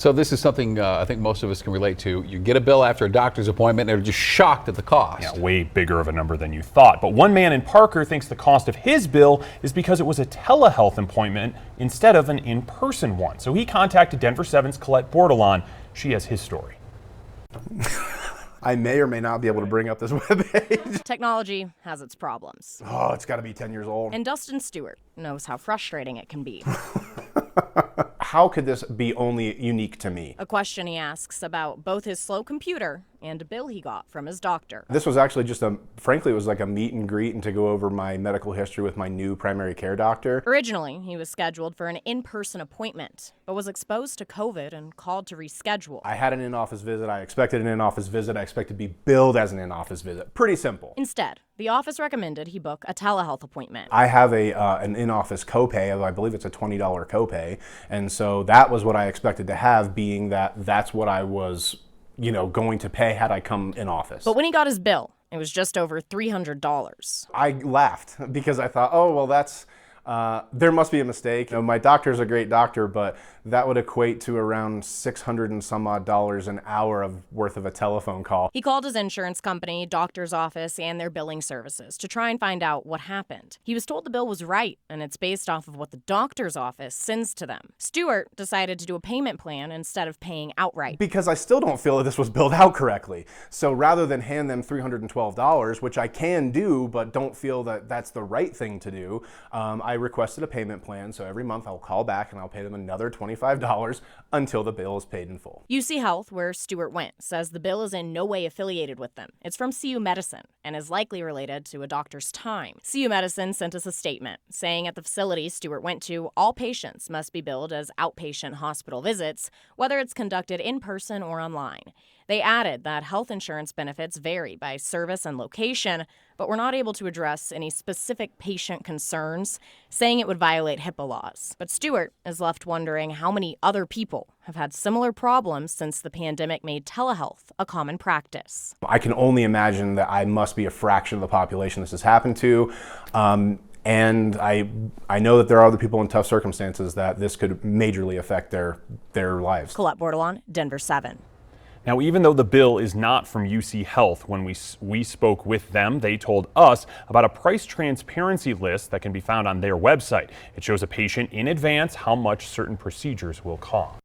So this is something I think most of us can relate to. You get a bill after a doctor's appointment and they're just shocked at the cost. Yeah, way bigger of a number than you thought. But one man in Parker thinks the cost of his bill is because it was a telehealth appointment instead of an in-person one. So he contacted Denver 7's Colette Bordelon. She has his story. I may or may not be able to bring up this webpage. Technology has its problems. Oh, it's got to be 10 years old. And Dustin Stewart knows how frustrating it can be. How could this be only unique to me? A question he asks about both his slow computer and a bill he got from his doctor. This was actually just frankly, it was like a meet and greet and to go over my medical history with my new primary care doctor. Originally, he was scheduled for an in-person appointment, but was exposed to COVID and called to reschedule. I had an in-office visit. I expected an in-office visit. I expected to be billed as an in-office visit. Pretty simple. Instead, the office recommended he book a telehealth appointment. I have an in-office copay of, I believe it's a $20 copay, and so that was what I expected to have, being that that's what I was, going to pay had I come in office. But when he got his bill, it was just over $300. I laughed because I thought, oh, well, that's there must be a mistake. My doctor's a great doctor, but that would equate to around $600 and some odd an hour worth of a telephone call. He called his insurance company, doctor's office, and their billing services to try and find out what happened. He was told the bill was right, and it's based off of what the doctor's office sends to them. Stewart decided to do a payment plan instead of paying outright. Because I still don't feel that this was billed out correctly. So rather than hand them $312, which I can do, but don't feel that that's the right thing to do, I requested a payment plan. So every month I'll call back and I'll pay them another $25 until the bill is paid in full. UC Health, where Stewart went, says the bill is in no way affiliated with them. It's from CU Medicine and is likely related to a doctor's time. CU Medicine sent us a statement saying at the facility Stewart went to, all patients must be billed as outpatient hospital visits, whether it's conducted in person or online. They added that health insurance benefits vary by service and location, but were not able to address any specific patient concerns, saying it would violate HIPAA laws. But Stewart is left wondering how many other people have had similar problems since the pandemic made telehealth a common practice. I can only imagine that I must be a fraction of the population this has happened to. And I know that there are other people in tough circumstances that this could majorly affect their lives. Colette Bordelon, Denver 7. Now, even though the bill is not from UC Health, when we spoke with them, they told us about a price transparency list that can be found on their website. It shows a patient in advance how much certain procedures will cost.